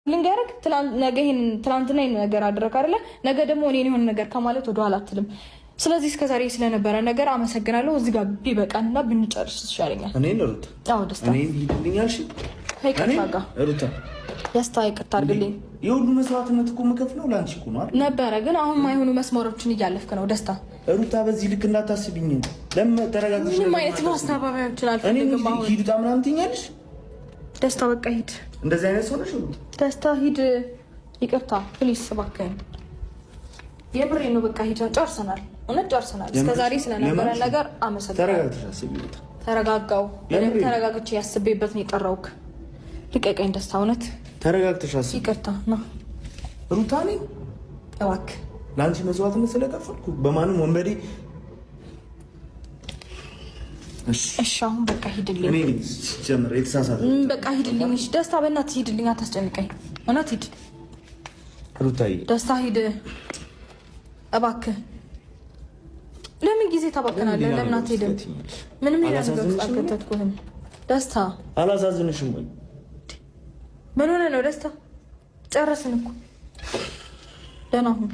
ልንገርክ ትላንትና ይሄን ነገር አደረክ አይደለ? ነገ ደግሞ እኔን የሆነ ነገር ከማለት ወደ ኋላ አትልም። ስለዚህ እስከዛሬ ስለነበረ ነገር አመሰግናለሁ። እዚህ ጋር ቢበቃና ብንጨርስ ይሻለኛል። እኔ ሩታ አዎ፣ ደስታ እኔ ይልኛል። እሺ ይቅርታ ሩታ፣ ደስታ ይቅርታ አድርግልኝ። የሁሉ መስዋዕትነት እኮ የምከፍለው ላንቺ እኮ ነው አይደል? ነበረ ግን አሁን ማይሆኑ መስመሮችን እያለፍክ ነው። ደስታ ሩታ፣ በዚህ ልክ እንዳታስቢኝ። ለምን ተረጋግተሽ? ምንም አይነት ማስተባበያዎችን አልፈልግም። አሁን ሂድ ጣ ምናምን ትይኛለሽ። ደስታ በቃ ሂድ። እንደዚህ አይነት ሰው ነሽ ደስታ ሂድ። ይቅርታ ፕሊስ እባክህን፣ የብሬ ነው። በቃ ሂድ። ጨርሰናል፣ እውነት ጨርሰናል። እስከዛሬ ስለነበረ ነገር አመሰግናለሁ። ተረጋግተሽ አስቢ ሩታ። ተረጋጋው። በደንብ ተረጋግቼ ያስቤበት ነው የጠራሁት። ልቀቀኝ ደስታ፣ እውነት ተረጋግተሽ አስቢ። ይቅርታ ነው ሩታ። እኔ እባክህ ለአንቺ መስዋዕትነት ስለከፈልኩ በማንም ወንበዴ። እሺ አሁን በቃ ሂድልኝ። እኔ ጀምር የተሳሳተ በቃ ሂድልኝ። እሺ ደስታ፣ በእናትህ ሂድልኝ፣ አታስጨንቀኝ። እውነት ሂድ ሩታዬ፣ ደስታ ሂድ እባክህ። ለምን ጊዜ ታባከናለህ? ለምን አትሄድም? ምንም ሌላ ነገር ውስጥ አልከተትኩህም። ደስታ አላሳዝንሽም ወይ? ምን ሆነ ነው ደስታ? ጨረስን እኮ። ደህና ሁን።